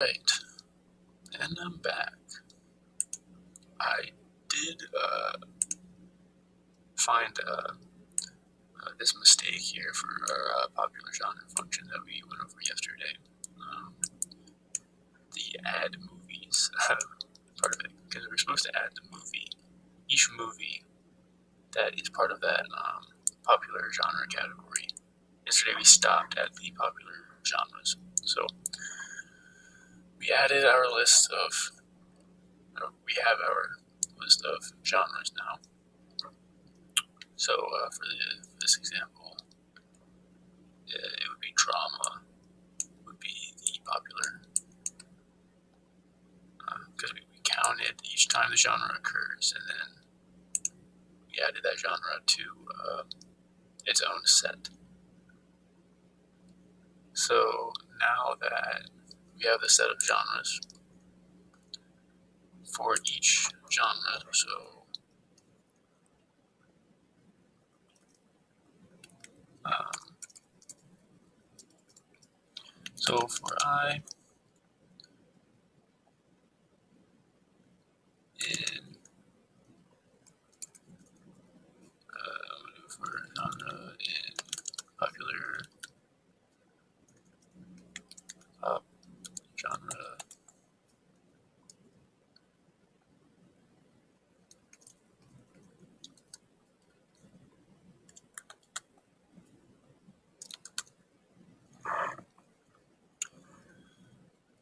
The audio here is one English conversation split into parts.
Right, and I'm back. I did find this mistake here for our popular genre function that we went over yesterday. Um, the add movies part of it, because we're supposed to add the movie, each movie that is part of that popular genre category. Yesterday we stopped at the popular genres, so we added our list of. We have our list of genres now. So for this example, it would be drama, would be the popular, because we counted each time the genre occurs, and then we added that genre to its own set. So now that we have the set of genres for each genre, so for I in for genre in popular pop genre,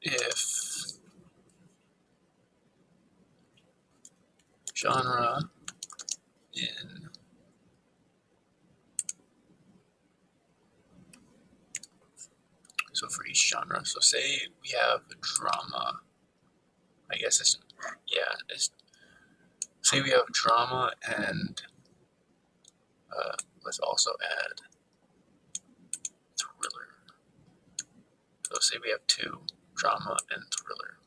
if genre in so for each genre, so say we have drama, I guess it's, yeah, it's, say we have drama and let's also add thriller. So say we have two, drama and thriller.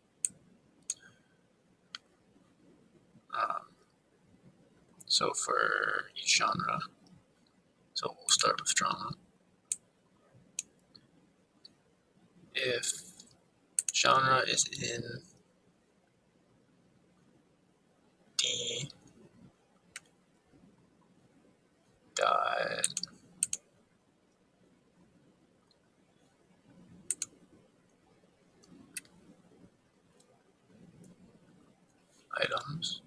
So for each genre, so we'll start with drama. If genre is in D dot items,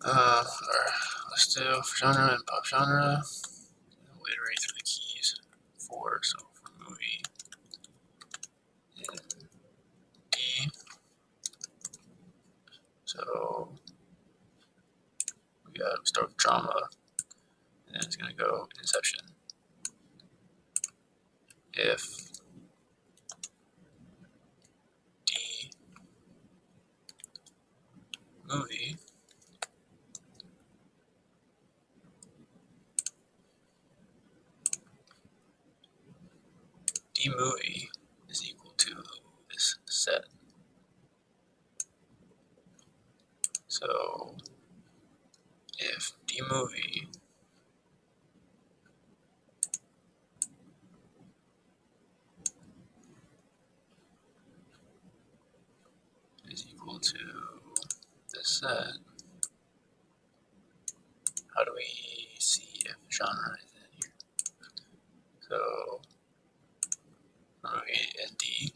or let's do genre and pop genre. We'll iterate through the keys for, so for movie in D, so we gotta start with drama, and then it's gonna go Inception. If D movie D movie is equal to this set. So if D movie is equal to this set, how do we see if genre is in here? So movie in D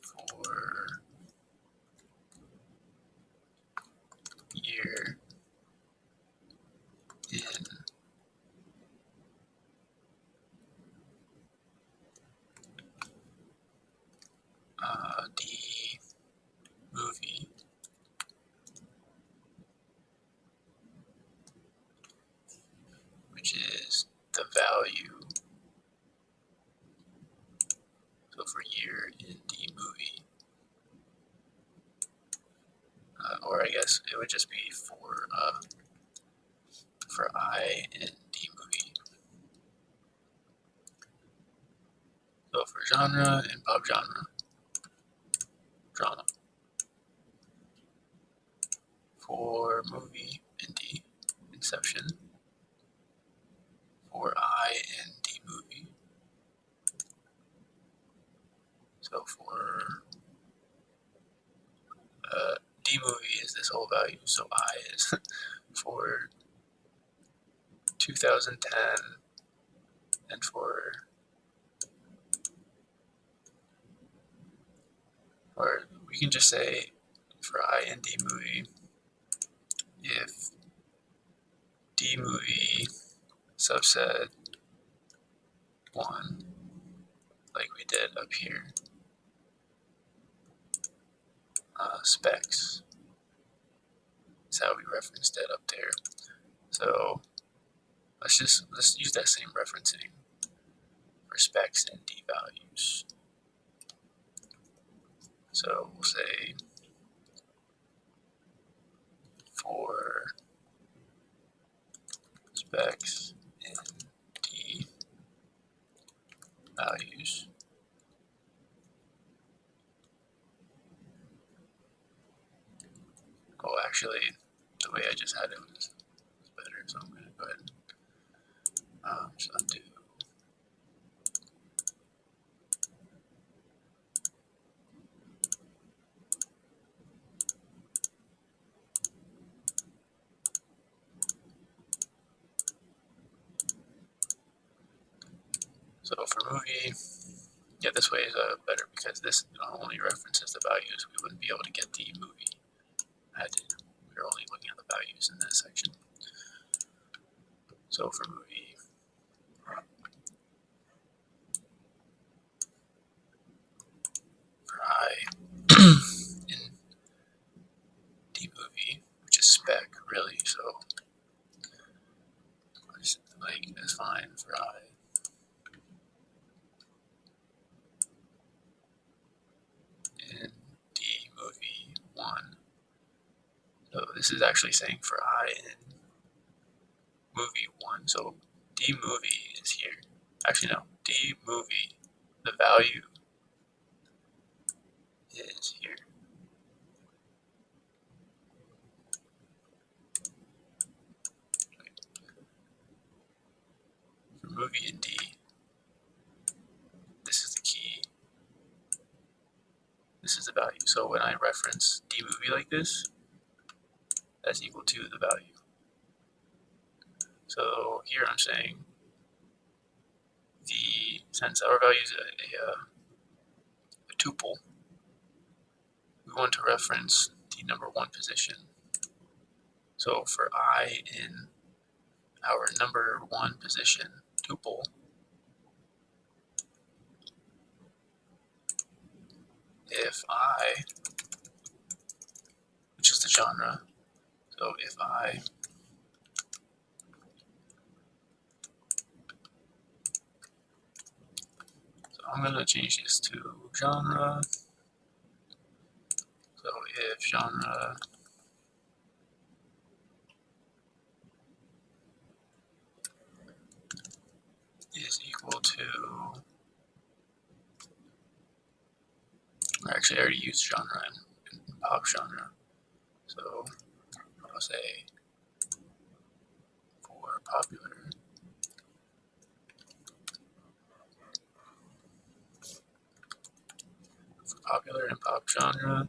for year in D movie, which is the value, so for year in D movie, or I guess it would just be for I in D movie. So for genre and pop genre, drama. For movie in D, Inception. For I in D movie, So for D movie is this whole value, so I is for 2010, and or we can just say for I in D movie, if D movie subset 1, like we did up here, specs is how we referenced it up there. So let's use that same referencing for specs and D values. So we'll say for specs and D values, oh, actually, the way I just had it was better, so I'm going to go ahead and just undo. So for movie, yeah, this way is better because this only references the values. We wouldn't be able to get the movie added. We're only looking at the values in this section. So for movie, for I in D movie, which is spec really, so like it's fine for I. In D movie 1. So this is actually saying for I in movie 1. So D movie is here. Actually, no. D movie, the value is here. For movie in D, this is the key. This is the value. So when I reference D movie like this, that's equal to the value. So here I'm saying since our value is a tuple, we want to reference the number 1 position. So for I in our number 1 position tuple, if I, which is the genre, so if I I'm going to change this to genre. So if genre is equal to, actually I already used genre in pop genre. So I'll say for popular, and pop genre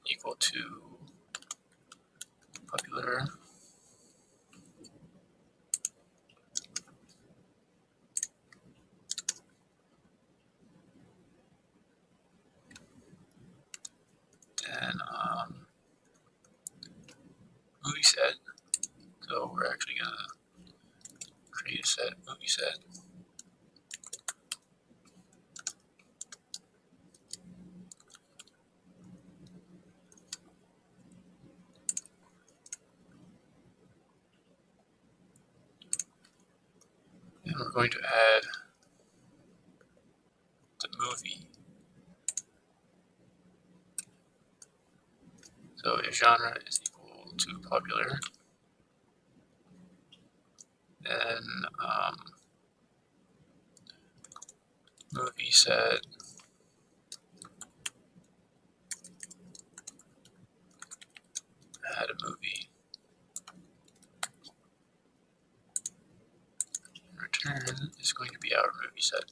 equal to popular, then movie set. So we're actually gonna create a set, movie set. And we're going to add the movie. So if genre is equal to popular, then movie set add a movie. Return is going to be our movie set.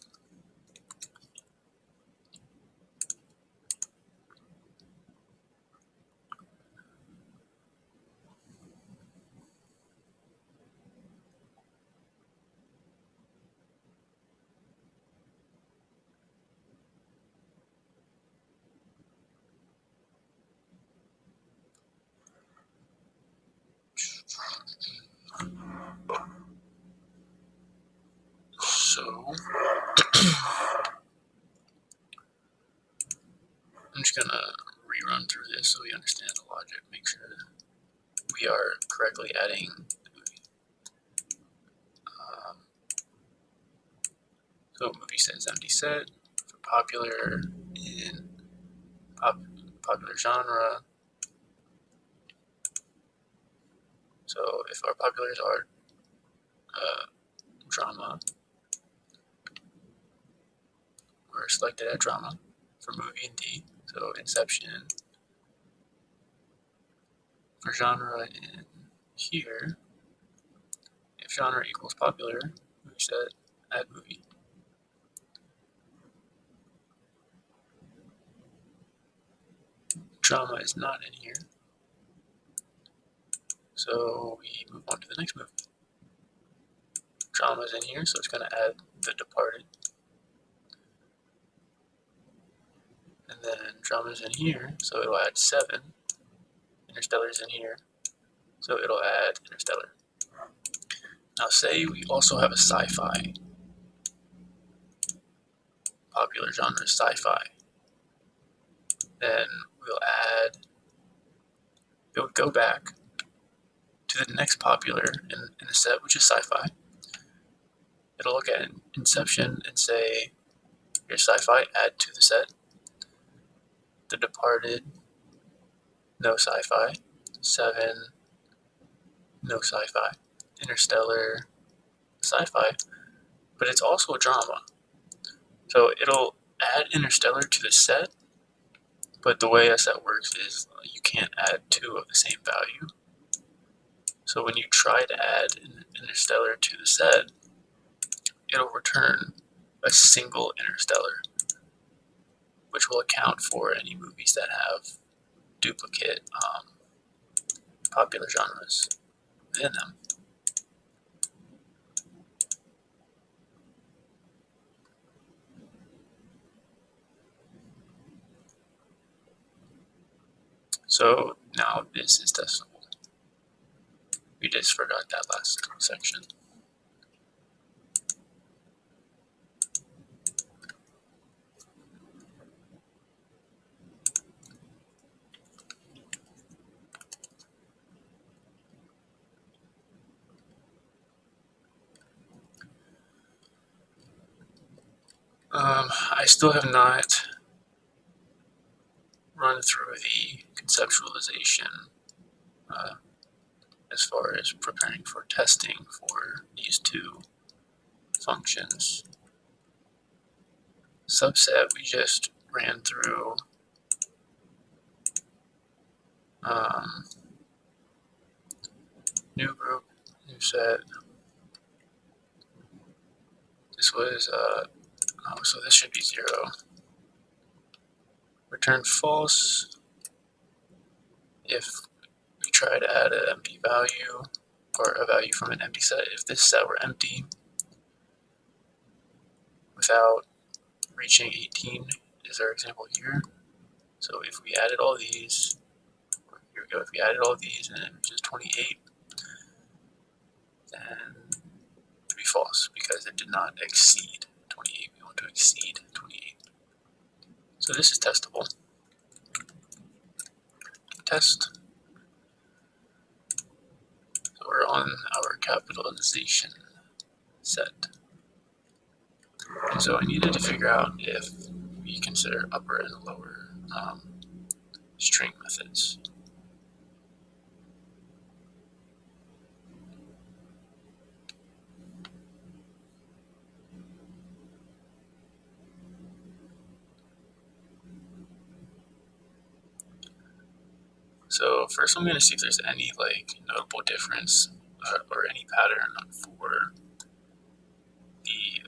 I'm just gonna rerun through this so we understand the logic, make sure we are correctly adding the movie. So movie set is empty set for popular in popular genre. So if our populars are drama, we're selected at drama for movie and D. So Inception for genre in here. If genre equals popular, movie set, add movie. Drama is not in here, so we move on to the next movie. Drama is in here, so it's going to add The Departed. And then drama is in here, so it'll add 7. Interstellar is in here, so it'll add Interstellar. Now say we also have a sci-fi. Popular genre is sci-fi. Then we'll go back to the next popular in the set, which is sci-fi. It'll look at Inception and say, here's sci-fi, add to the set. The Departed, no sci-fi. 7, no sci-fi. Interstellar, sci-fi, but it's also a drama. So it'll add Interstellar to the set, but the way a set works is you can't add 2 of the same value. So when you try to add Interstellar to the set, it'll return a single Interstellar, which will account for any movies that have duplicate popular genres within them. So now this is testable. We just forgot that last section. I still have not run through the conceptualization as far as preparing for testing for these 2 functions. Subset, we just ran through new group, new set. This was, so this should be 0. Return false if we try to add an empty value or a value from an empty set. If this set were empty without reaching 18 is our example here. So if we added all these, here we go, if we added all these and it reaches 28, then it would be false because it did not exceed 28. We want to exceed 28. So this is testable. Test. So we're on our capitalization set. And so I needed to figure out if we consider upper and lower string methods. So first I'm going to see if there's any notable difference or any pattern for the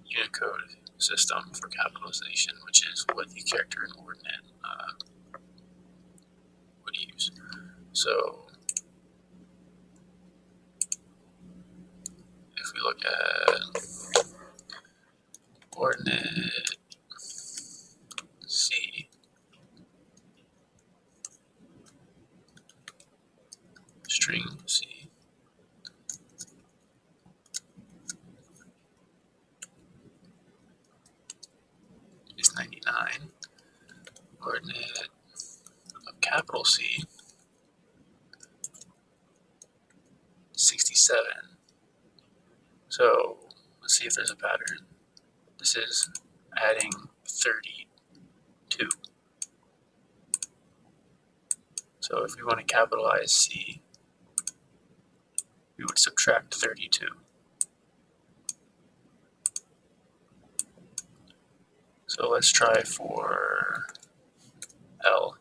Unicode system for capitalization, which is what the character and ordinate would use. So if we look at ordinate C, string C, 59, ordinate of capital C, 67. So let's see if there's a pattern. This is adding 32. So if we want to capitalize C, we would subtract 32. So let's try for L.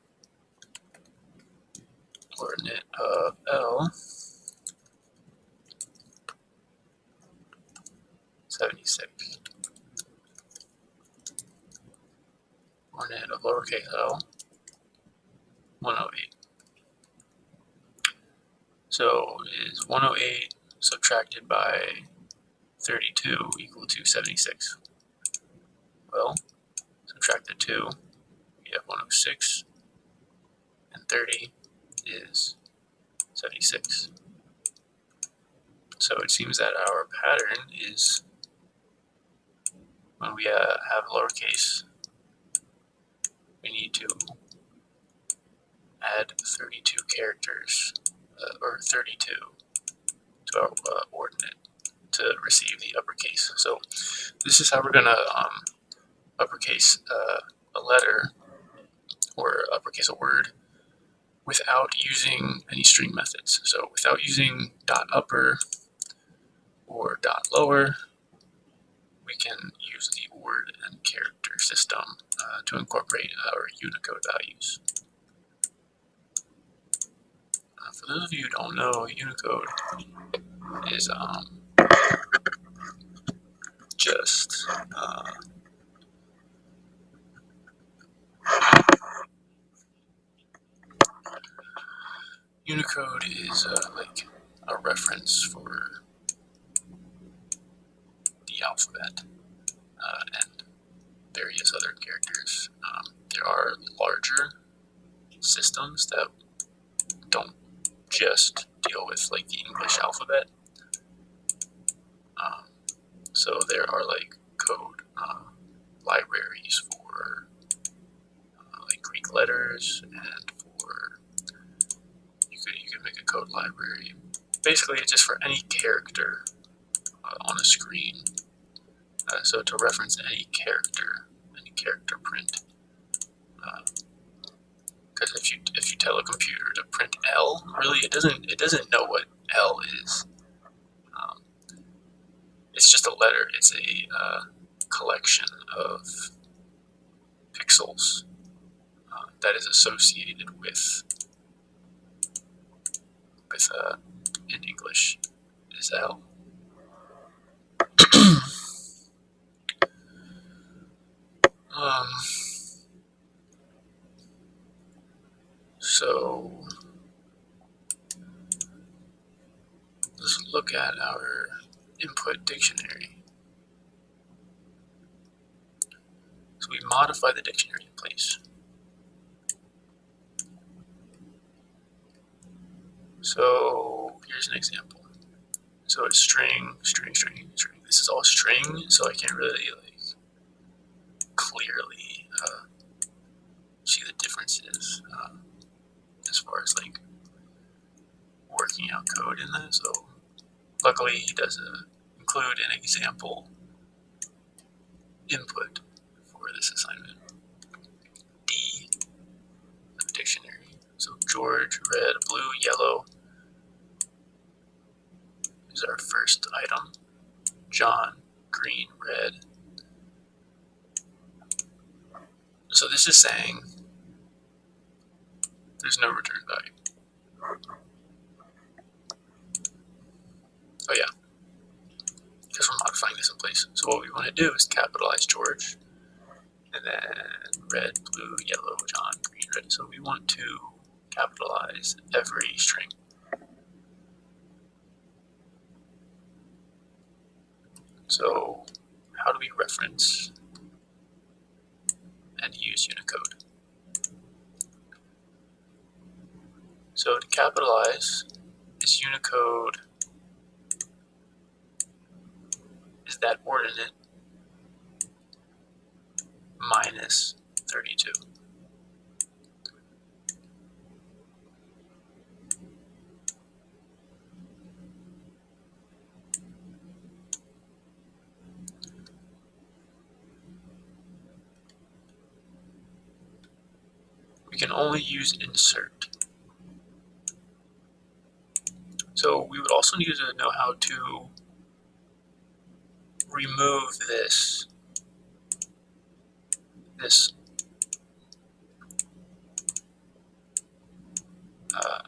Coordinate of L, 76. Coordinate of lowercase l, 108. So is 108 subtracted by 32 equal to 76? Well, subtract the 2, we have 106, and 30 is 76. So it seems that our pattern is when we have lowercase, we need to add 32 characters, or 32 to our ordinate to receive the uppercase. So this is how we're going to uppercase a letter or uppercase a word without using any string methods. So without using dot upper or dot lower, we can use the word and character system to incorporate our Unicode values. For those of you who don't know, Unicode is just Unicode is like a reference for the alphabet and various other characters. There are larger systems that don't just deal with like the English alphabet. So there are like code libraries for like Greek letters, and for you could make a code library. Basically, it's just for any character on a screen. So to reference any character print. Because if you tell a computer to print L, really it doesn't know what L is. It's just a letter. It's a collection of pixels that is associated with in English is L. So let's look at our input dictionary. So we modify the dictionary in place. So here's an example. So it's string. This is all string, so I can't really like clearly see the differences as far as like working out code in that. So luckily he does include an example input for this assignment. D of dictionary. So George, red, blue, yellow is our first item. John, green, red. So this is saying there's no return value. Oh yeah, because we're modifying this in place. So what we want to do is capitalize George, and then red, blue, yellow, John, green, red. So we want to capitalize every string. So how do we reference and use Unicode? So to capitalize, is Unicode is that ordinate minus 32. We can only use insert. So we would also need to know how to remove this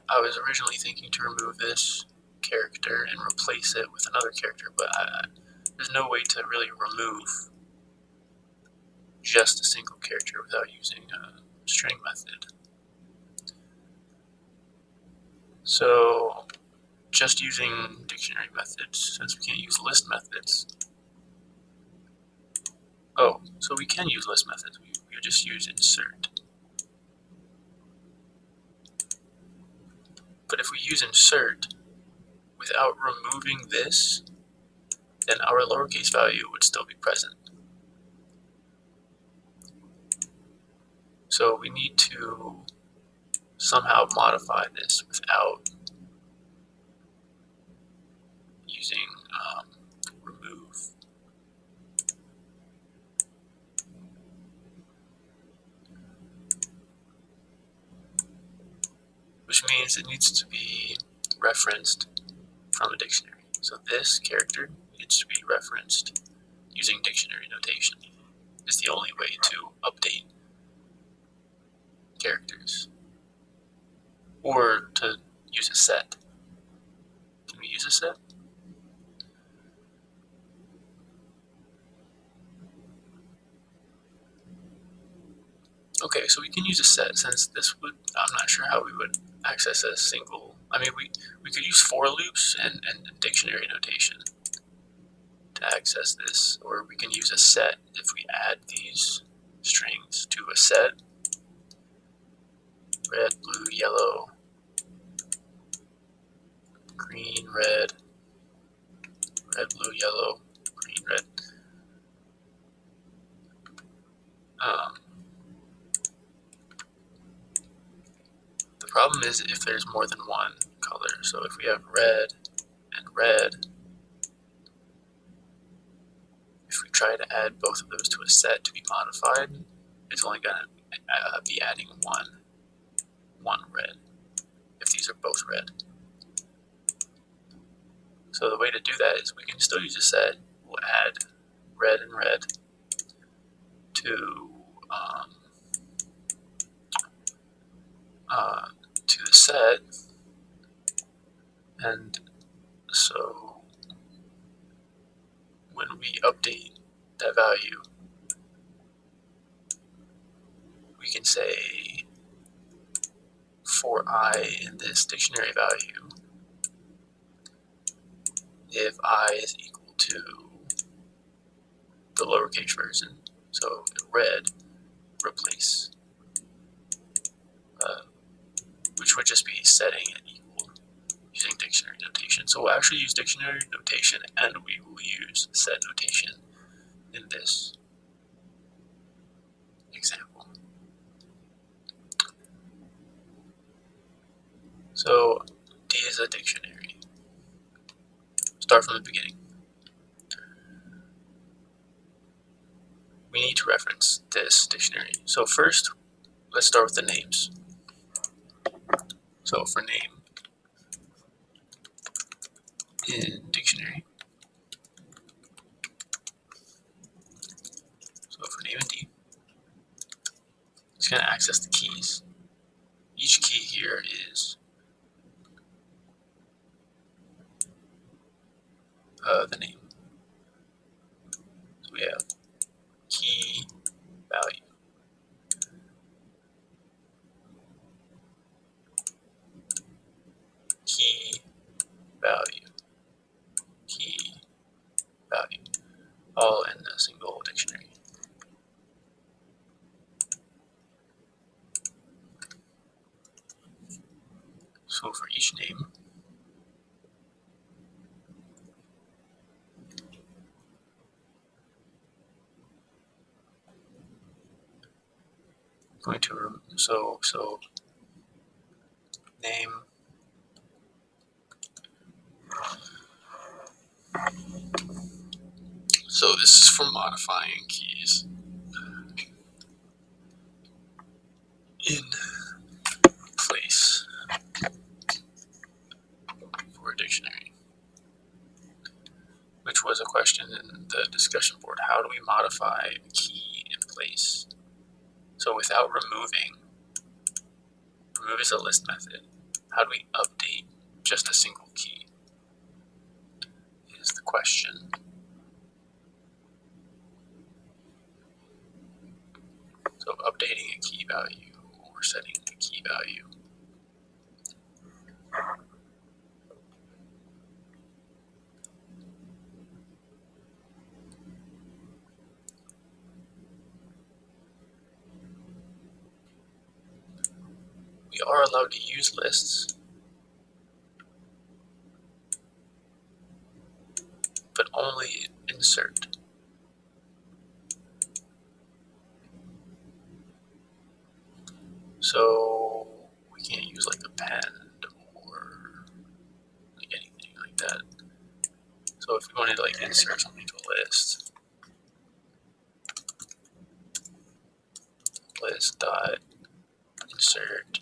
I was originally thinking to remove this character and replace it with another character, but there's no way to really remove just a single character without using a string method. So just using dictionary methods, since we can't use list methods. Oh, so we can use list methods. We would just use insert. But if we use insert without removing this, then our lowercase value would still be present. So we need to somehow modify this without using remove. Which means it needs to be referenced from a dictionary. So this character needs to be referenced using dictionary notation. It's the only way to update characters. Or to use a set. Can we use a set? Okay, so we can use a set since this would, I'm not sure how we would access a single, I mean we could use for loops and dictionary notation to access this, or we can use a set if we add these strings to a set. Red, blue, yellow, green, red, red, blue, yellow, green, red. The problem is if there's more than one color. So if we have red and red, if we try to add both of those to a set to be modified, it's only going to be adding one red if these are both red. So the way to do that is we can still use a set. We'll add red and red to the set, and so when we update that value, we can say for I in this dictionary value, if I is equal to the lowercase version, so red, replace, which would just be setting it equal using dictionary notation. So we'll actually use dictionary notation and we will use set notation in this example. So D is a dictionary. Start from the beginning. We need to reference this dictionary. So first, let's start with the names. So for name in dictionary, so for name in D, it's going to access the keys. Each key here is the name. So we have key value, key value, key value, all in a single dictionary. So for each name, going to so name so this is for modifying keys in place for a dictionary, which was a question in the discussion board. How do we modify a key in place? So without removing, remove is a list method. How do we update just a single key is the question. So updating a key value or setting a key value. We are allowed to use lists, but only insert. So we can't use like append or like anything like that. So if we wanted to like insert something to a list dot insert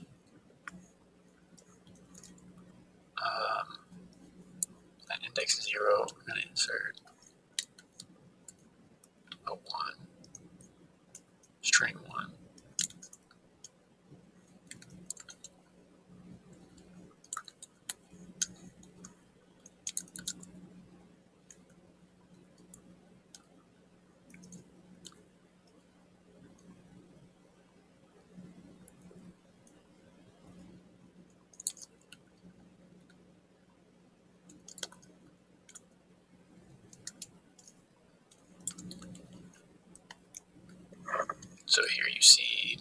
at index 0, we're going to insert a 1, string 1. So here you see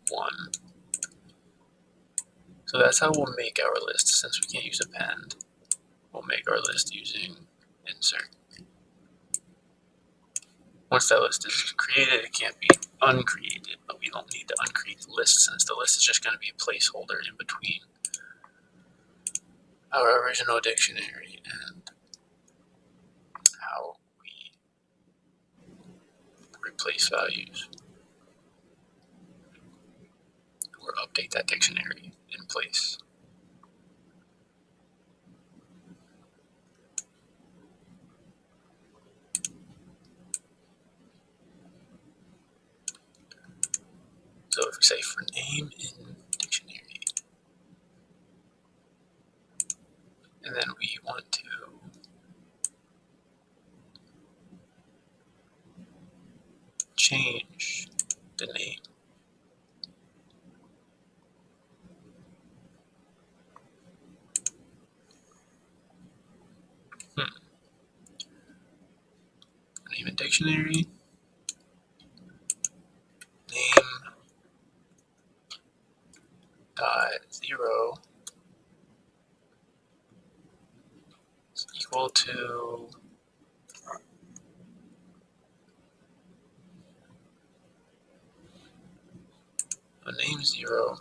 1. So that's how we'll make our list. Since we can't use append, we'll make our list using insert. Once that list is created, it can't be uncreated, but we don't need to uncreate the list since the list is just going to be a placeholder in between our original dictionary and how we replace values or update that dictionary in place. So if we say for name in dictionary, and then we want to change the name, name in dictionary, name dot 0 is equal to a name 0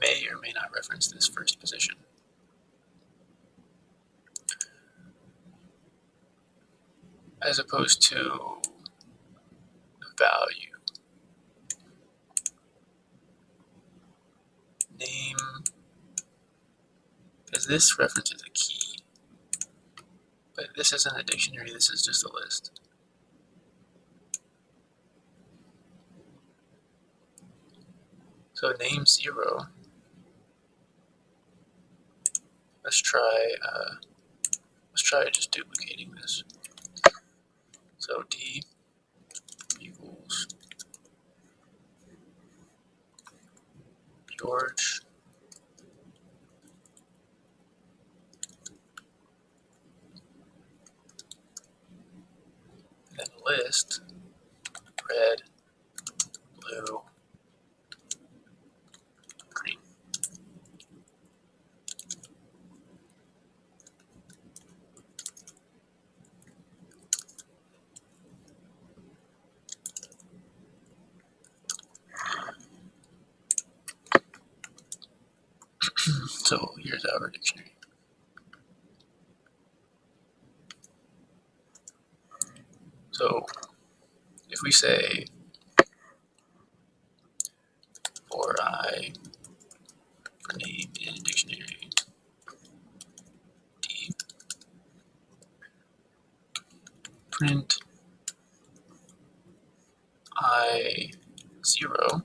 may or may not reference this first position. As opposed to value. Name, because this references a key, but this isn't a dictionary, this is just a list. So name 0, let's try just duplicating this. So D equals George, then list, red, blue, green. So here's our dictionary. So if we say for name in dictionary D, print I0,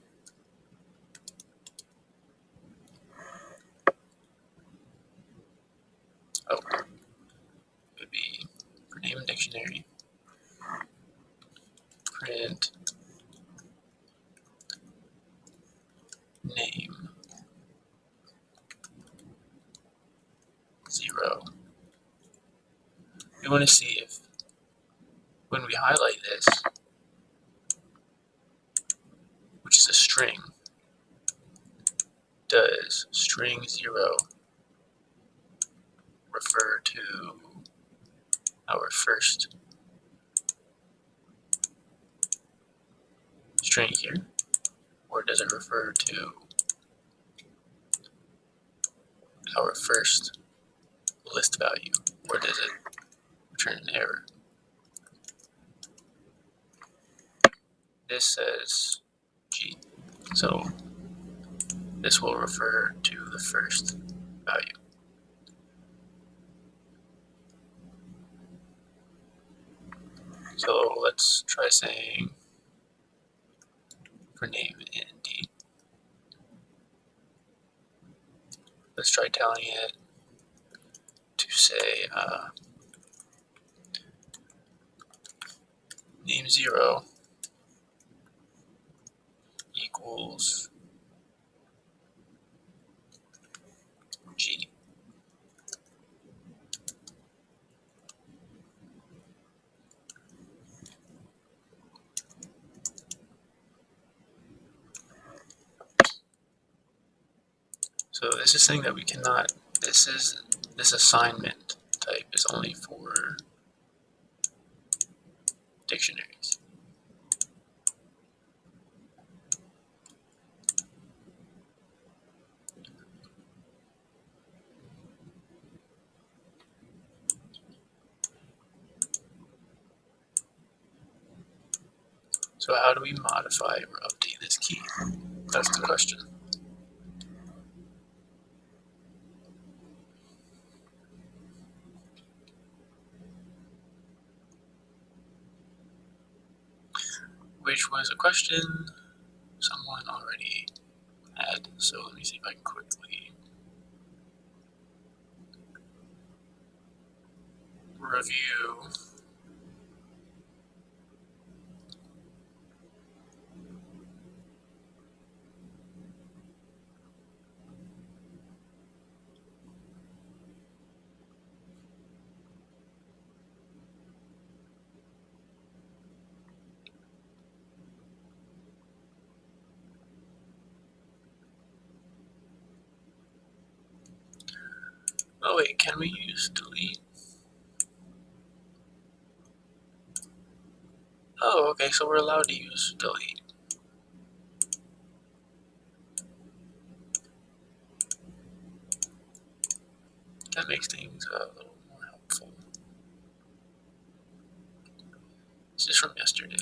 oh, it would be for name in dictionary, print name 0. We want to see if when we highlight this, which is a string, does string 0 refer to our first string here, or does it refer to our first list value, or does it return an error? This says G, so this will refer to the first value. So let's try saying for name in D. Let's try telling it to say name 0 equals G. So this is saying that we cannot, this assignment type is only for dictionaries. So how do we modify or update this key? That's the question. Which was a question someone already had. So let me see if I can quickly review. Oh wait, can we use delete? Oh, okay, so we're allowed to use delete. That makes things a little more helpful. This is from yesterday.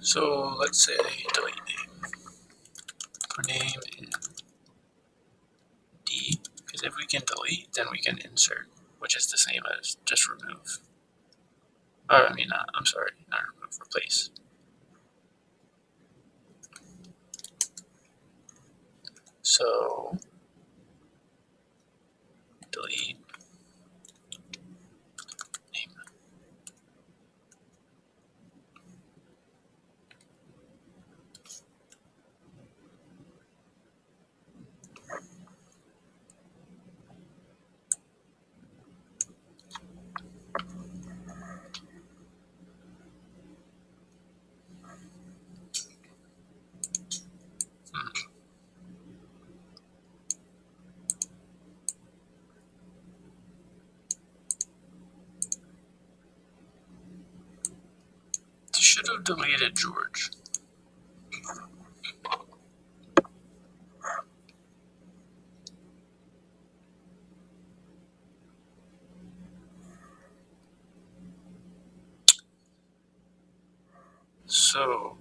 So let's say delete name. For name in D, because if we can delete, then we can insert, which is the same as just remove. Or I mean, I'm sorry, not remove, replace. So delete should have deleted George. So,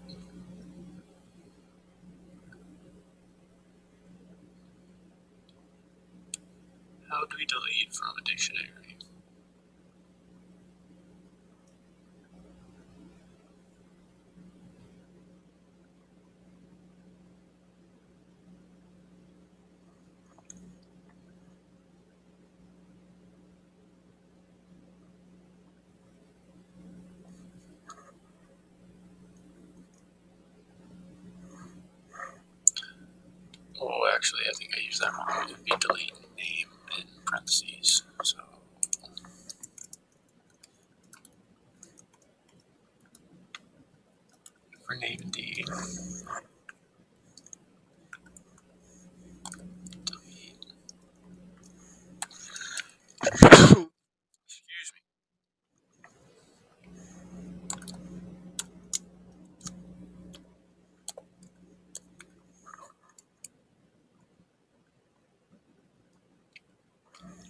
how do we delete from a dictionary? Oh, actually, I think I used that wrong. It would be delete name in parentheses. So, for name D, delete. Excuse me.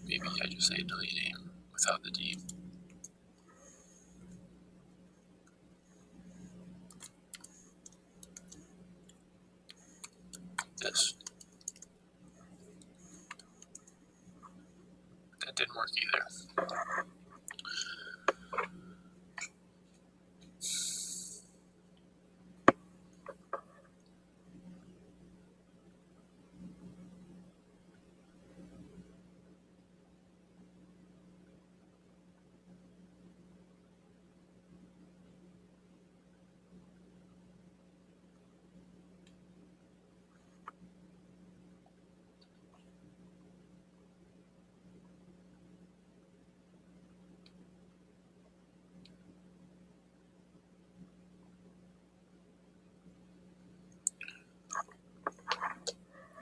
Maybe I just say delete name without the D. This. That didn't work either.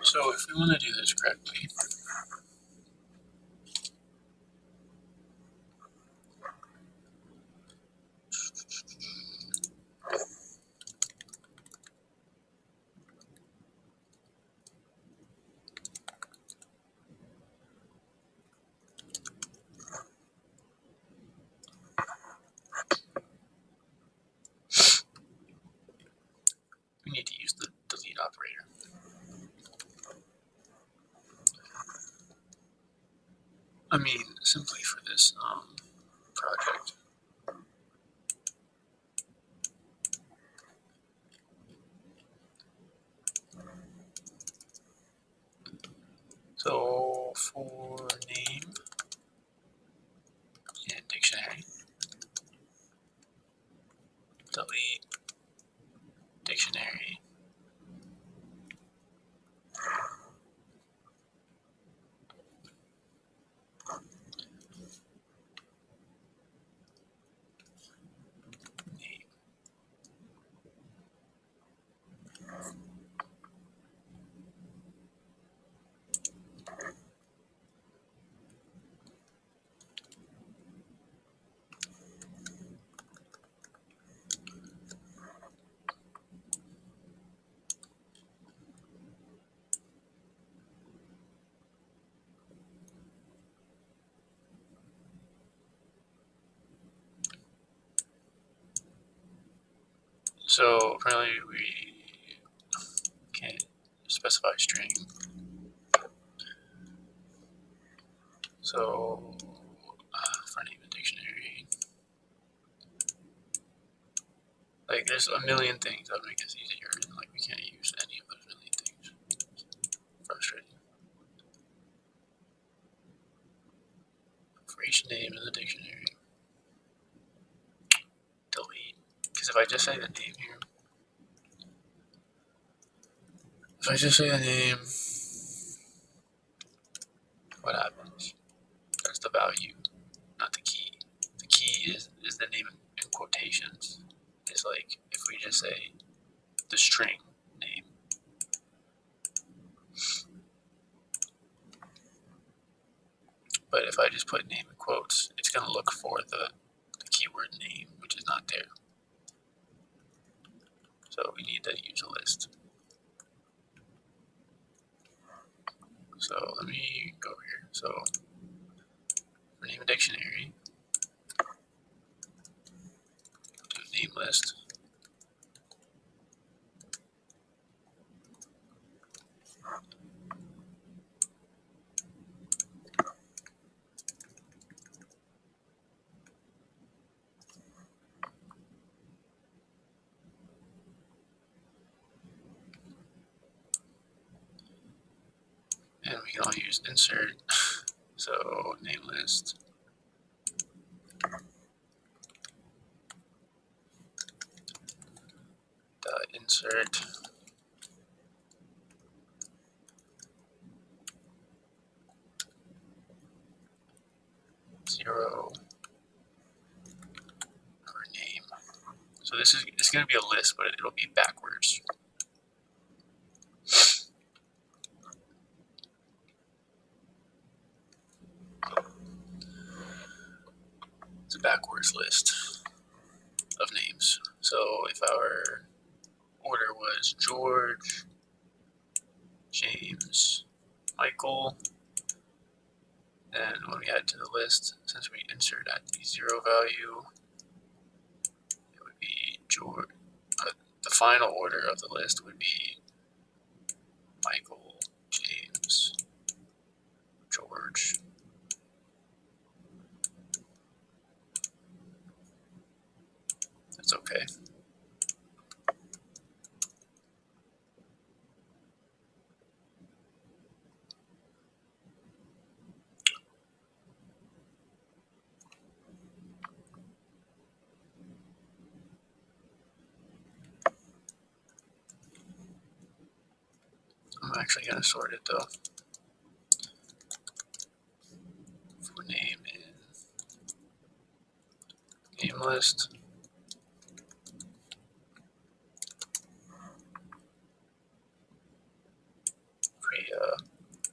So if we want to do this correctly, we need to use the delete operator. I mean, simply for this project. So for name and dictionary, delete dictionary. Name. So apparently we can't specify string. So for name and dictionary, like there's a million things that would make this easier, and like we can't use any of those million things. Frustrating. For each name in the dictionary, delete. Because if I just say the name here, if I just say the name, what happens? That's the value, not the key. The key is the name in quotations. It's like if we just say the string name. But if I just put name in quotes, it's going to look for the keyword name, which is not there. So we need to use a list. So let me go over here. So for name a dictionary, do name list. And we can all use insert. So name list. Insert. Zero. Or name. So it's going to be a list, but it'll be backwards. It's a backwards list of names. So if our order was George, James, Michael, then when we add to the list, since we insert at the zero value, it would be George. The final order of the list would be Michael, James, George. That's okay. I'm actually going to sort it though. For name in name list.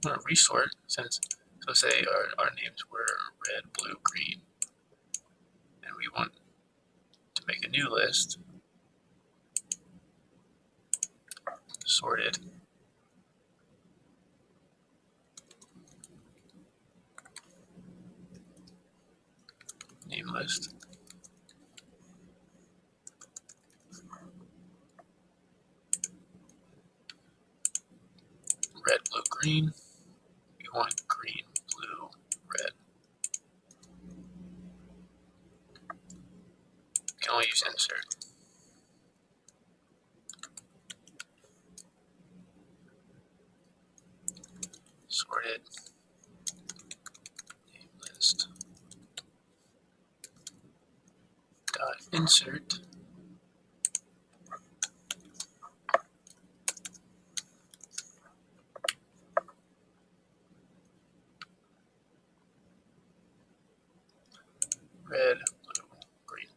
I'm going to resort since, so say our names were red, blue, green, and we want to make a new list. Sorted. Name list. Red, blue, green. We want green, blue, red. We can only use insert. Sorted. Name list. Dot insert. Red, blue, green.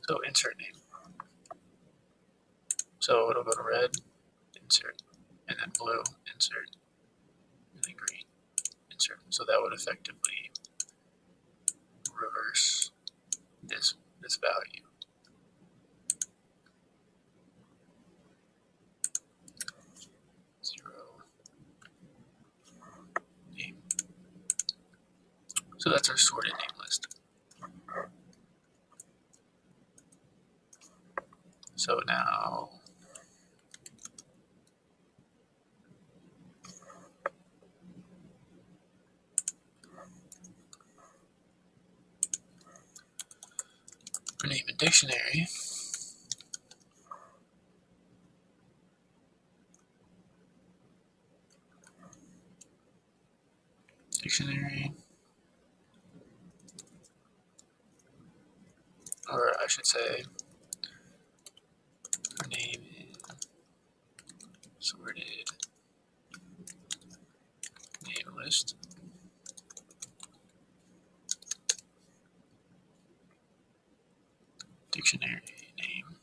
So insert name. So it'll go to red, insert, and then blue, insert, and then green, insert. So that would effectively reverse this value. Zero. Name. So that's our sorted name list. So now for name a dictionary, or I should say, for name in sorted name list. Dictionary name.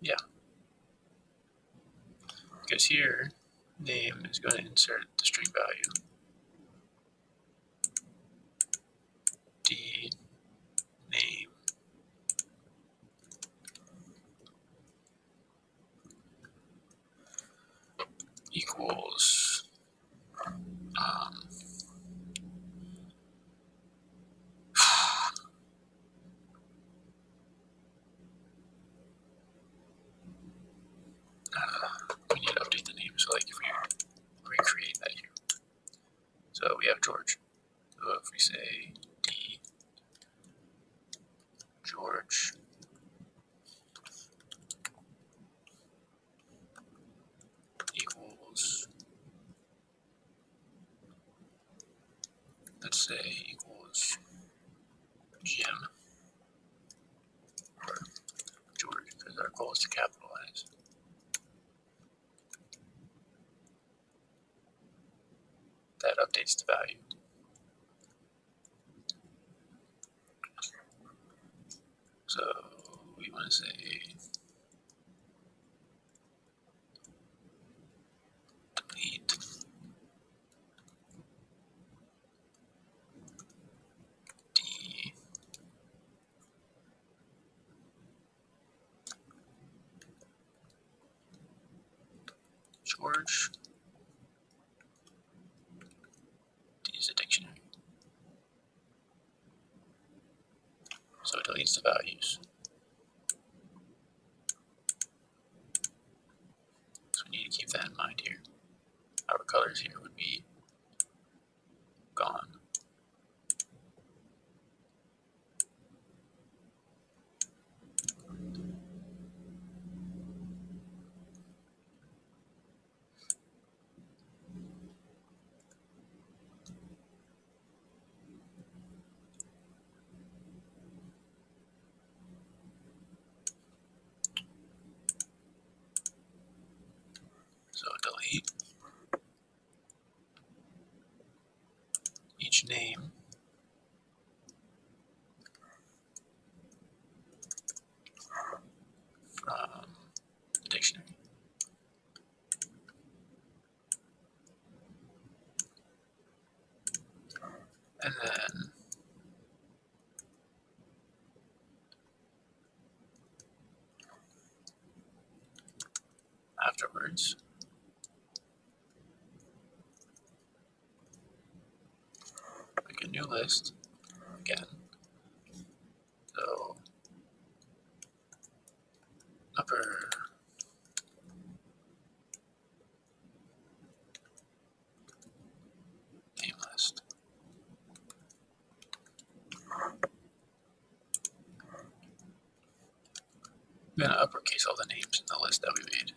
Yeah. Because here, name is going to insert the string value. D name equals we need to update the name. So like if we recreate that here. So we have George. So if we say D George equals, let's say equals Jim or George, because our goal is to capitalize. That updates the value. So we want to say delete D George. D is a dictionary. So it deletes the values. So we need to keep that in mind here. Our colors here would be gone. So delete each name from the dictionary. And then afterwards, make a new list again. So upper name list. I'm going to uppercase all the names in the list that we made.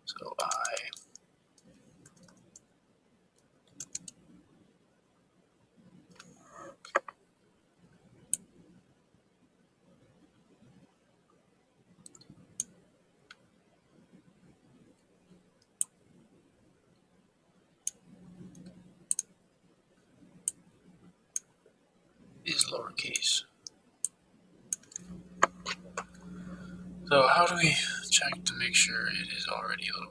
So I is lowercase. So how do we check to make sure it is already lower?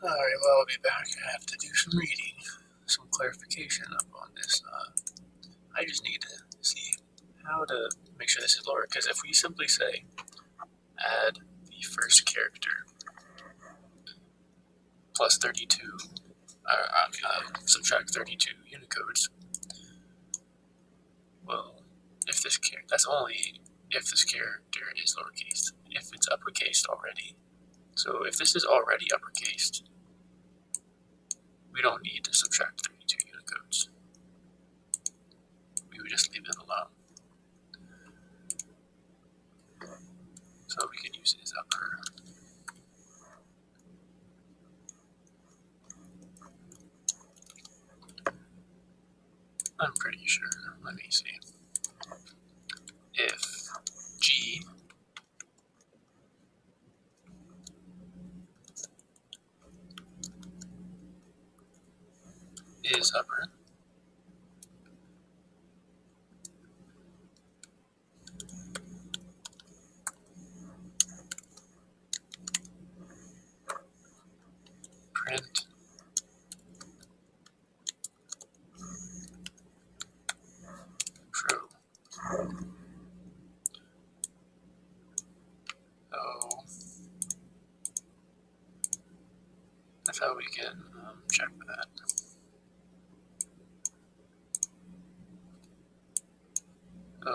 Alright, well, I'll be back. I have to do some reading, some clarification up on this. I just need to see how to make sure this is lower, because if we simply say add the first character plus 32, subtract 32 Unicodes, well, if this character, that's only if this character is lowercase. If it's uppercase already, so if this is already uppercased, we don't need to subtract 32 Unicodes. We would just leave it alone. So we can use it as upper. I'm pretty sure. Let me see. If G is upper, print true. So that's how we can check for that. So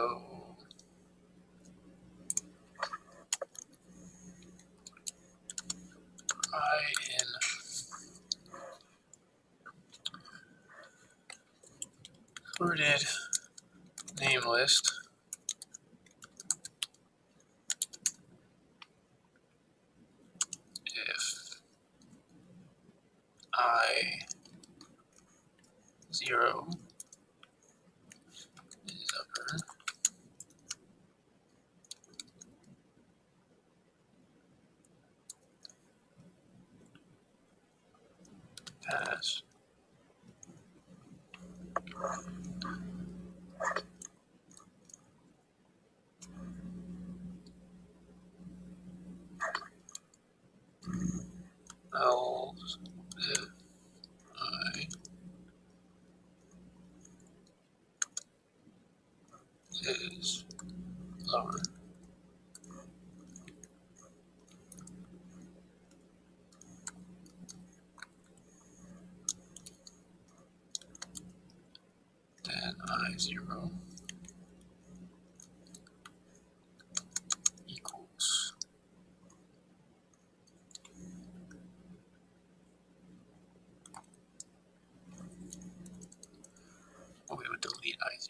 I in sorted name list if I0 is upper, pass else if I is lower. Then I0 equals. Oh, we would delete I0.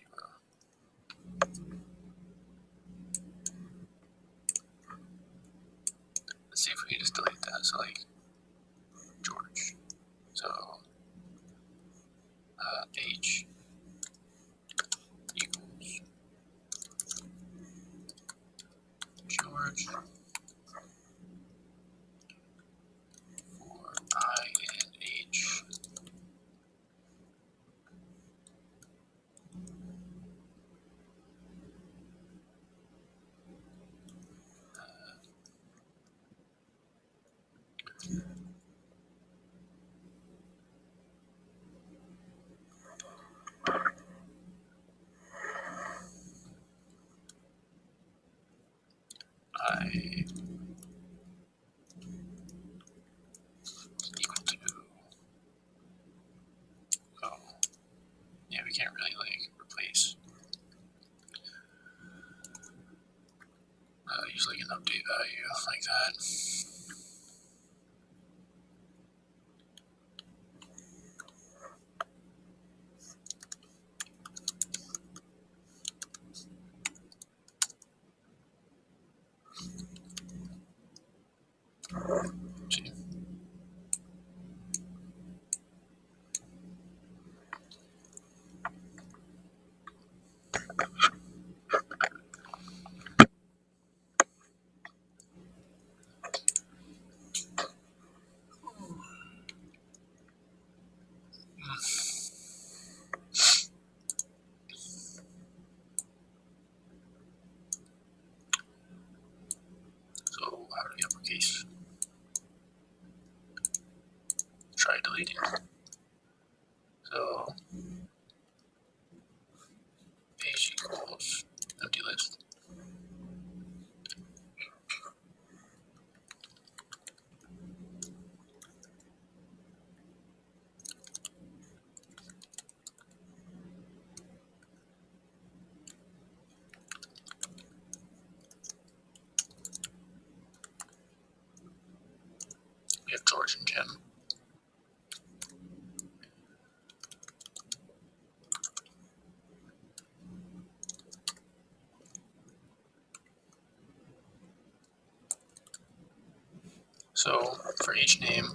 Let's see if we can just delete that. So like George. So H equals George for I and H. I equal to, oh, yeah, we can't really like replace, use like an update value like that. See? deleting. So page equals empty list. We have George and Jim. So for each name,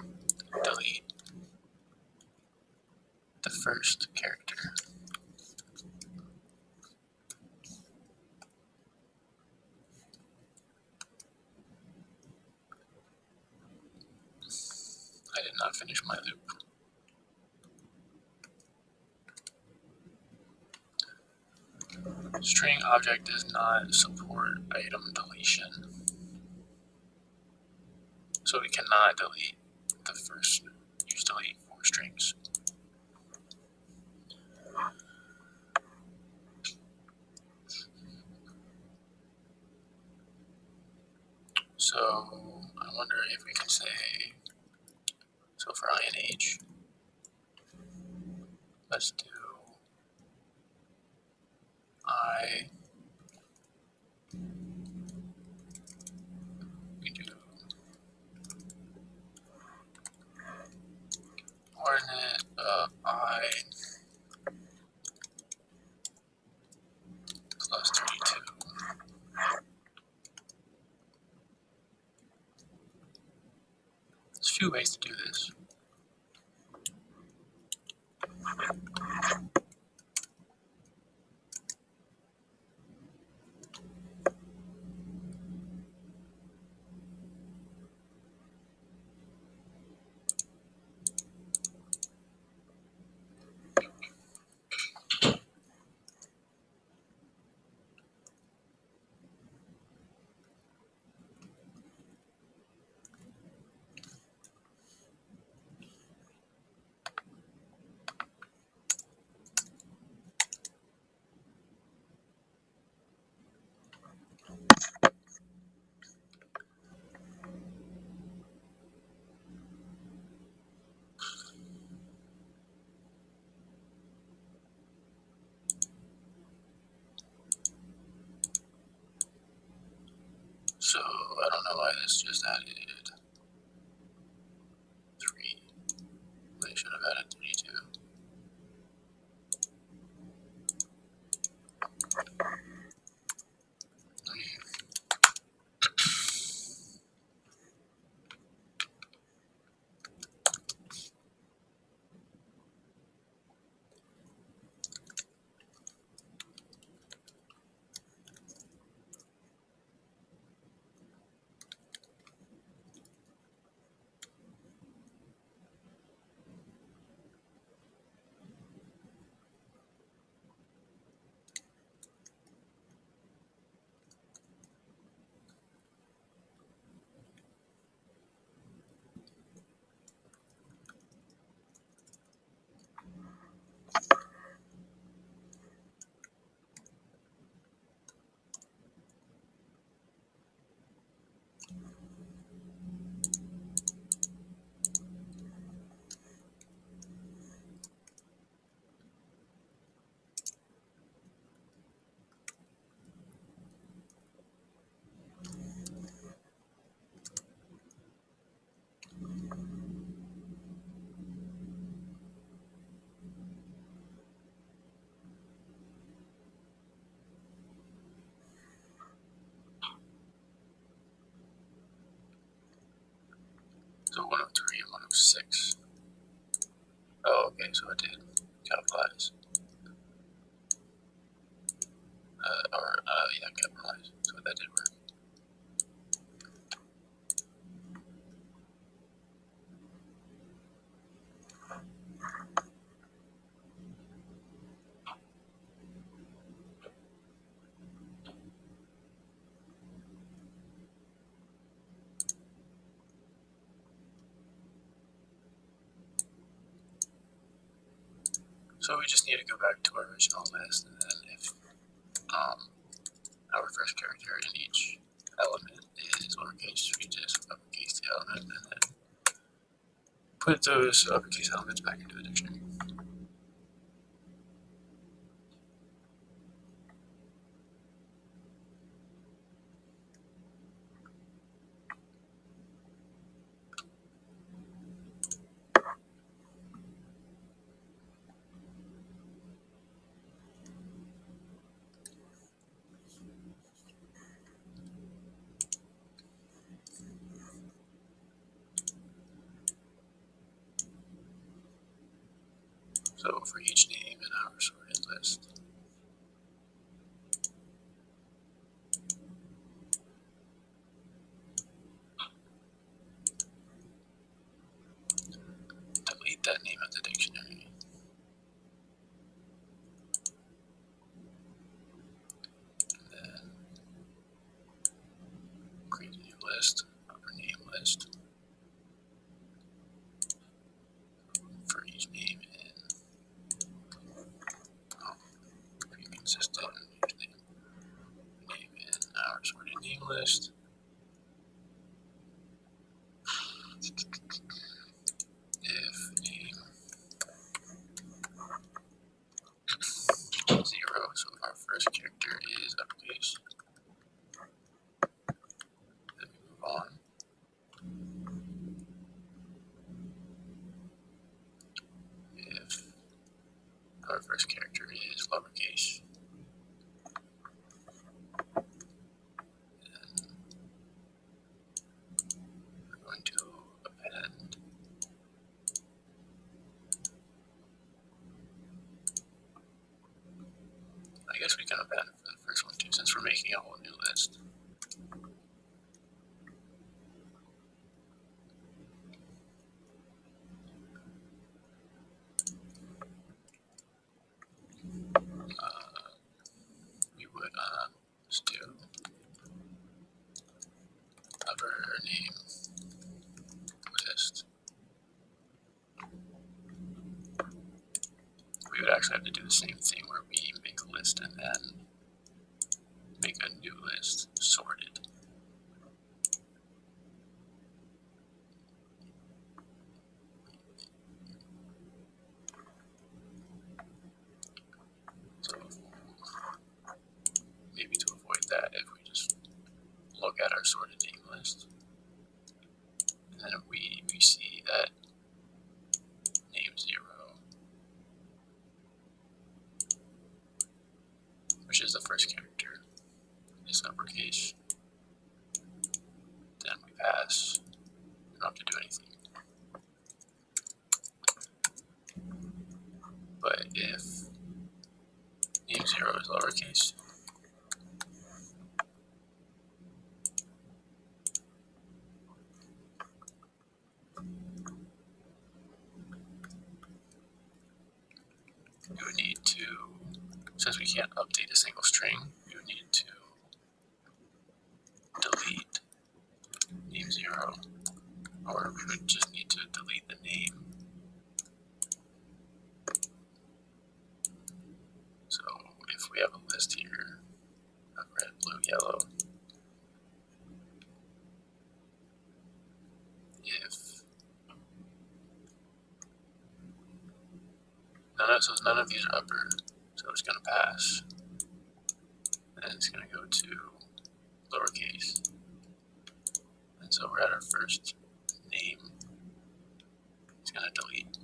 delete the first character. I did not finish my loop. String object does not support item deletion. So we cannot delete the first use delete for strings. So I wonder if we can say, so for I and H, let's do I, we do coordinate of I plus 32. There's a few ways to do this. So I don't know why this just added 3. They should have added 32. So 103 and 106. Oh, okay, so it did capitalize. Yeah, capitalize. So that did work. So we just need to go back to our original list, and then if our first character in each element is lowercase, we just uppercase the element and then put those uppercase elements back into the dictionary. So for each name in our sorted list, delete that name of the dictionary. And then create a new list, upper name list, for each name in, be consistent, name in our sorted name list. If name 0, so if our first character is uppercase, then we move on. If our first character is lowercase, then we're going to append I guess we can append for the first one too, since we're making a whole new list. We would just do upper name list. We would actually have to do the same thing where we make a list and then make a new list sorted. So maybe to avoid that, if we just look at our sorted name list, and then if we see that name 0, which is the first character, is uppercase, then we pass. We don't have to do anything. But if name 0 is lowercase, we would need to, since we can't update a single string, we would need to delete name 0, or we would just need to delete the name. So if we have a list here of red, blue, yellow, if none of these are upper, so it's going to pass, and it's going to go to lowercase, and so we're at our first name. It's going to delete.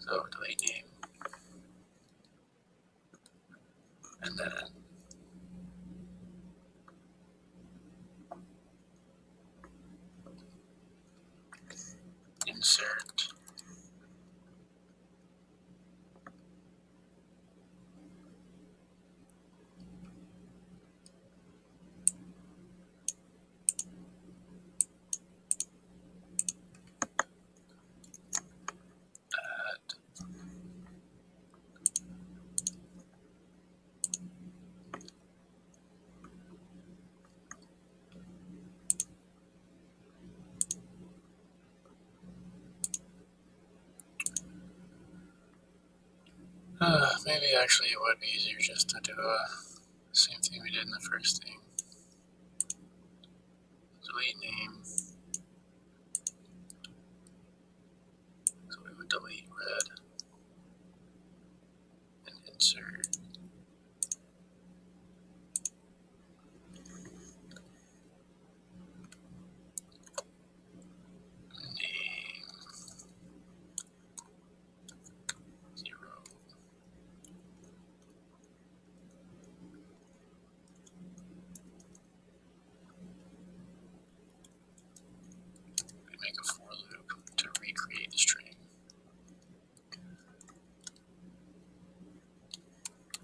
So delete name, and then insert add Maybe actually it would be easier just to do the same thing we did in the first thing. Delete name. So we would delete red and insert name 0. We make a for loop to recreate the string.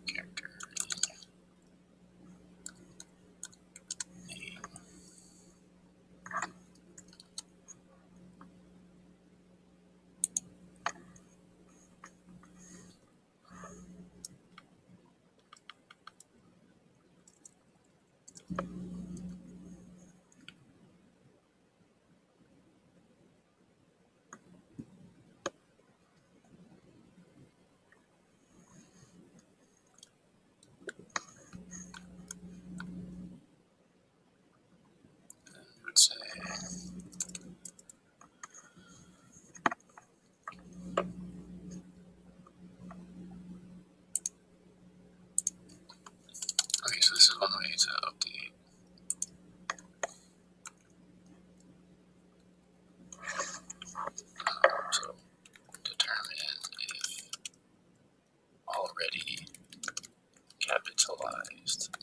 Character name. And we would say okay, so this is one way to update. So determine if already capitalized,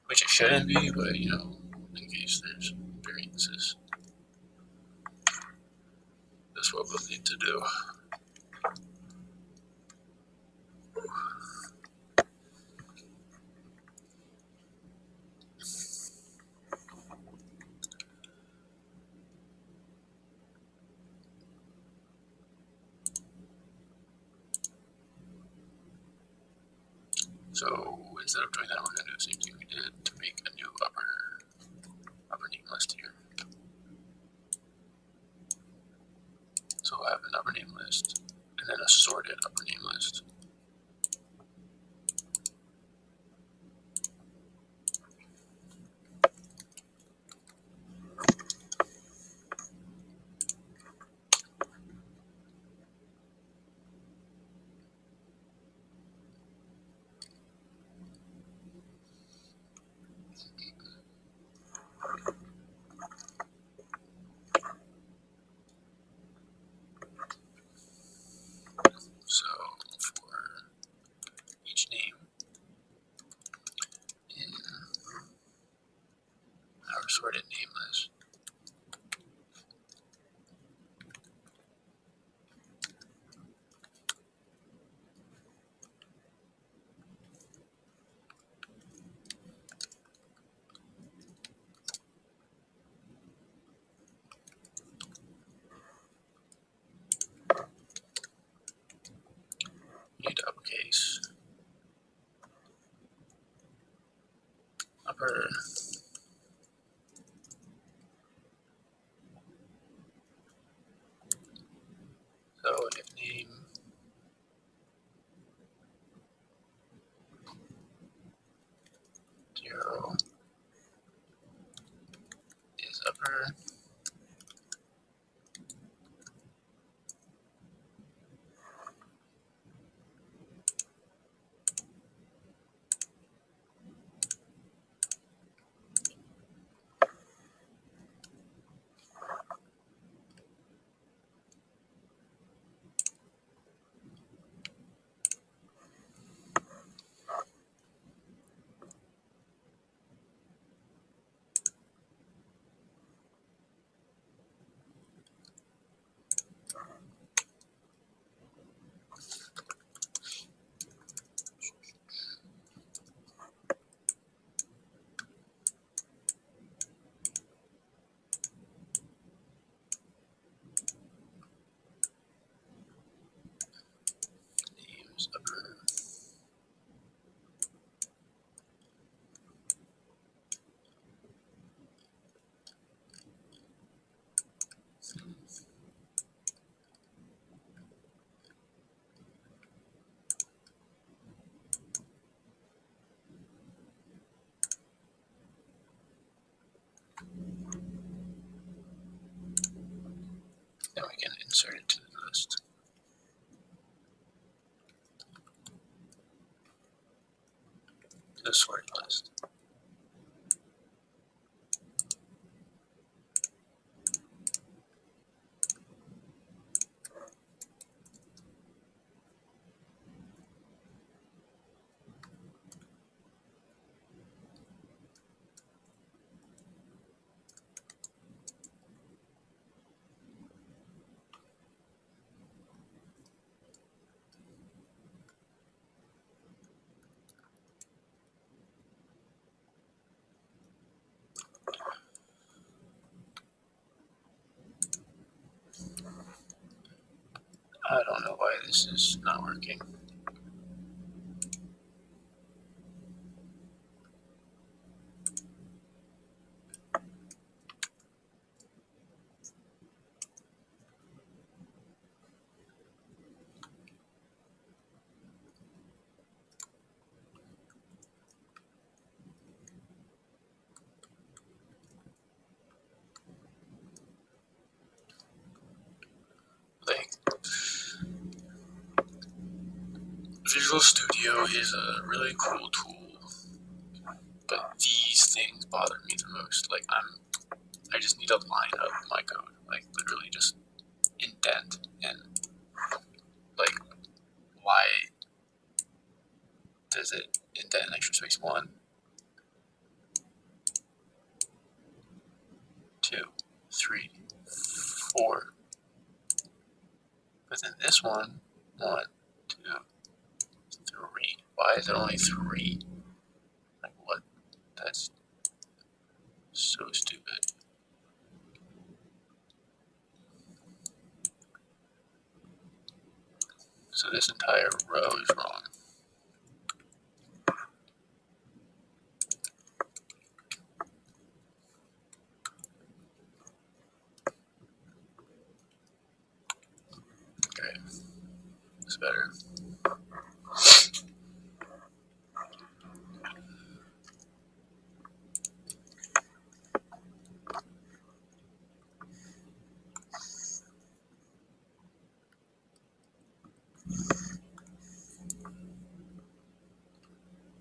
which it shouldn't be, but you know, in case there's variances, that's what we'll need to do. So instead of doing that, we're going to do the same thing we did to make a new upper name list here. So we'll have an upper name list and then a sorted upper name list. So for each name in our sorted name list, you need uppercase, upper, so if name zero is upper, can insert it to the list. The sorted list. I don't know why this is not working. Like, Visual Studio is a really cool tool, but these things bother me the most. Like, I just need to line up my code, like literally just indent, and like, why does it indent an extra space? 1, 2, 3, 4. But then this one, 1, 2, 3. Why is it only 3? Like, what? That's so stupid. So this entire row is wrong. Okay, it's better.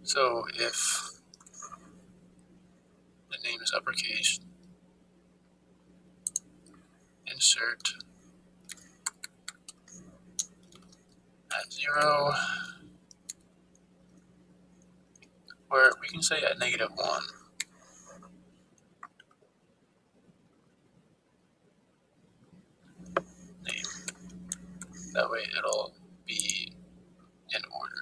So if the name is uppercase, insert at 0, or we can say at -1. Name. That way it'll be in order.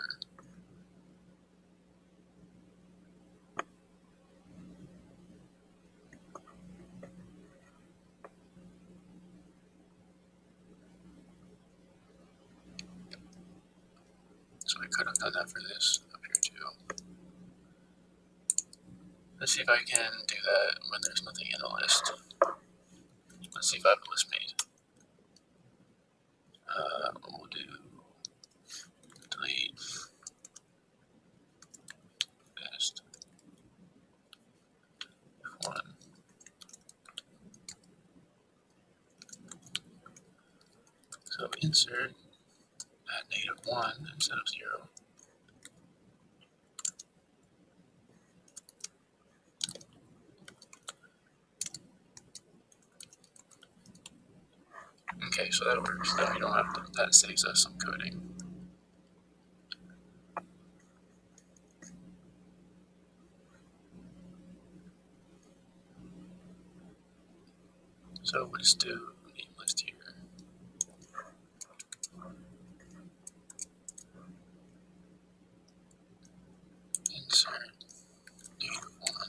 So I could have done that for this up here too. Let's see if I can do that when there's nothing in the list. Let's see if I have a list made. We'll do delete best 1. So insert at -1 instead of 0. Okay, so that works. Then we don't have to, that saves us some coding. So we'll just do name list here. Insert -1.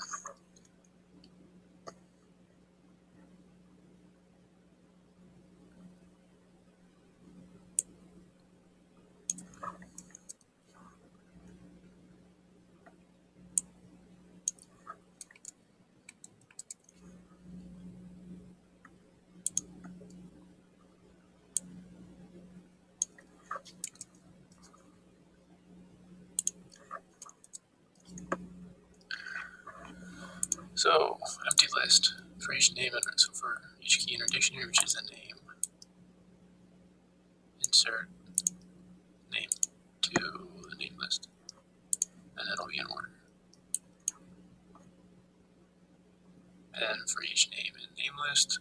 So empty list for each name, and so for each key in our dictionary, which is a name, And for each name in name list,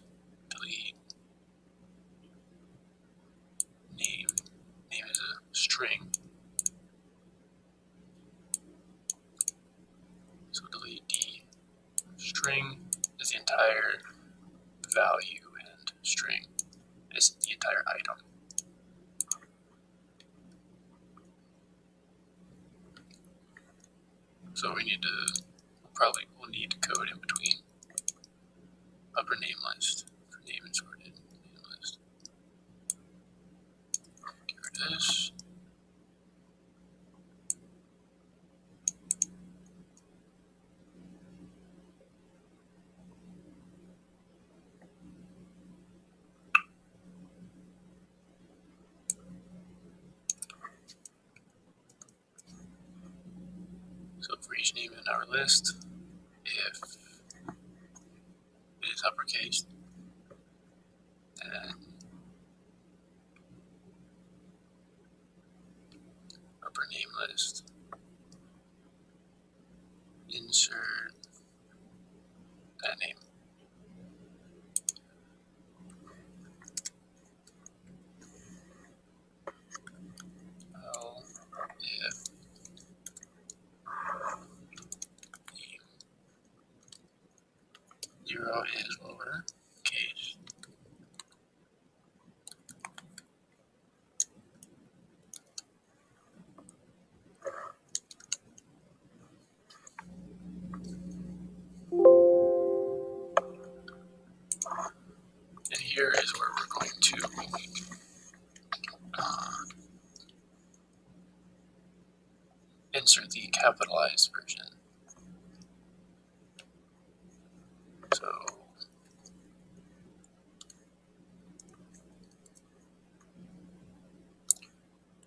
delete name. Name is a string, so delete D. String is the entire value and string is the entire item. So we'll need code in between upper name list for name and sorted name list. Get rid of this. So for each name in our list, if it is uppercase, then upper name list, insert that name. Well, if name 0 is lower case, and here is where we're going to insert the capitalized version. So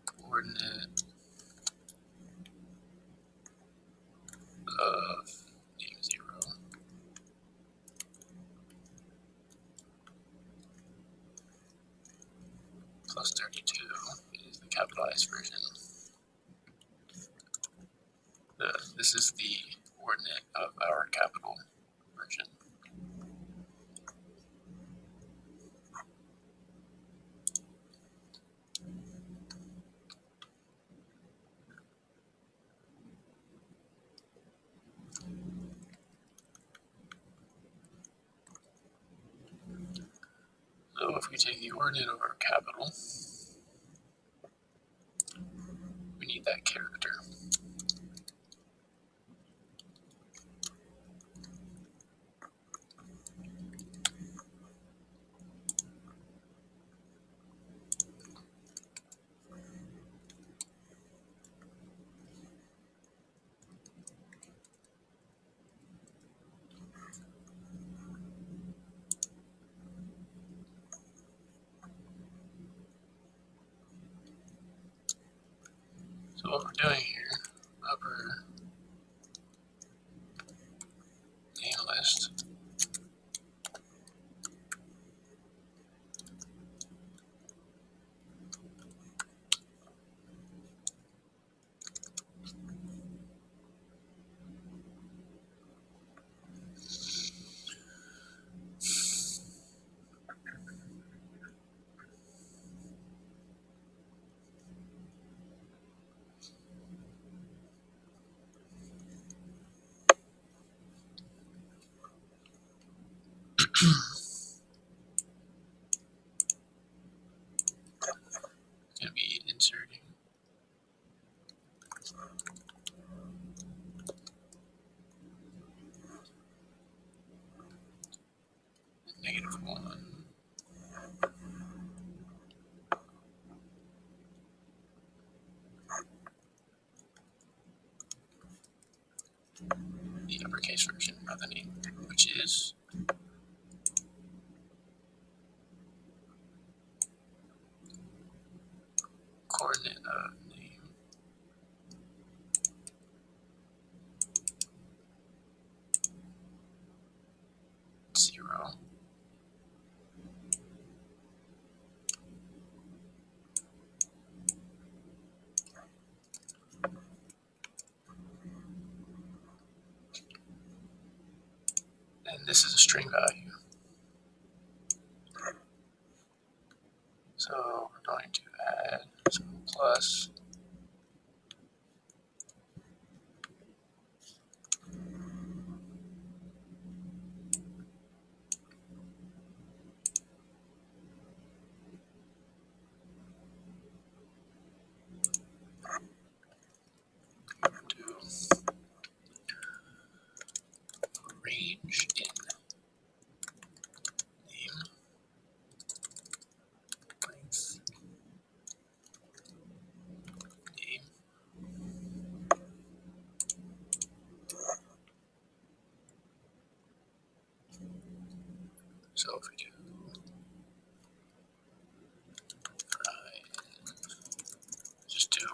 coordinate of name 0 plus 32 is the capitalized version. This is the coordinate of our capital version. So if we take the coordinate of our capital, we need that character. So what we're doing here, upper name list, is going to be inserting -1. The uppercase version of the name, which is coordinate of name 0 and and this is a string value. So we're going to add some plus range in name length name. So if we do just do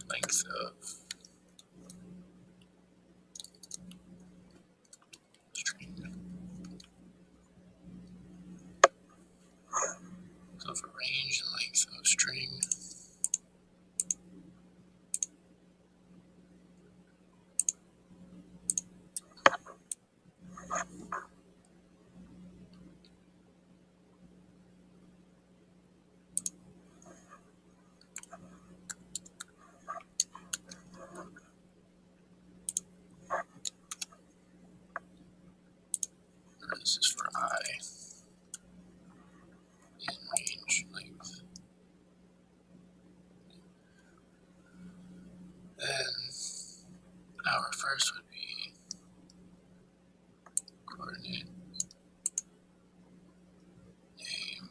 length of string. So for range and length of string, this is for I in range length. Then our first would be coordinate name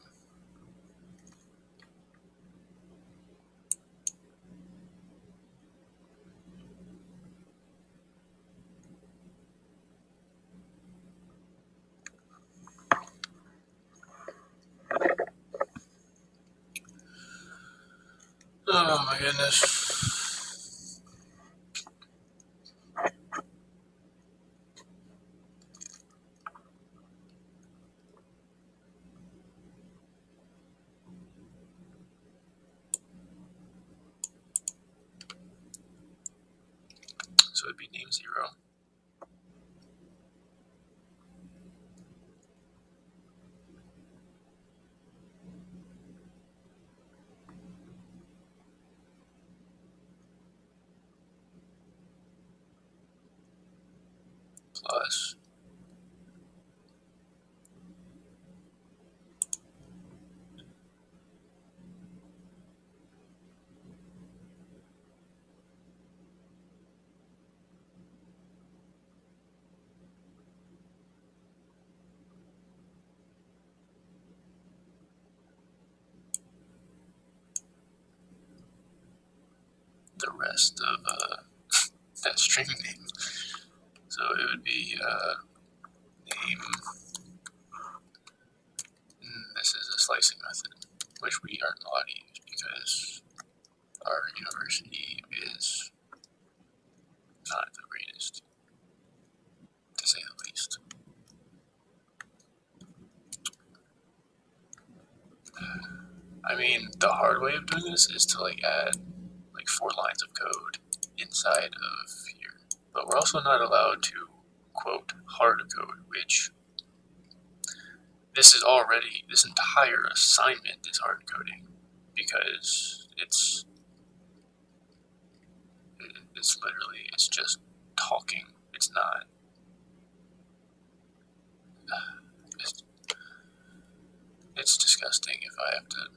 oh my goodness. So it'd be name 0 plus the rest of that string name. So it would be name. This is a slicing method, which we aren't allowed to use because our university is not the greatest, to say the least. I mean, the hard way of doing this is to like add like 4 lines of code inside of here. But we're also not allowed to quote hard code, which this entire assignment is hard coding because it's literally, it's just talking. It's not, it's disgusting if I have to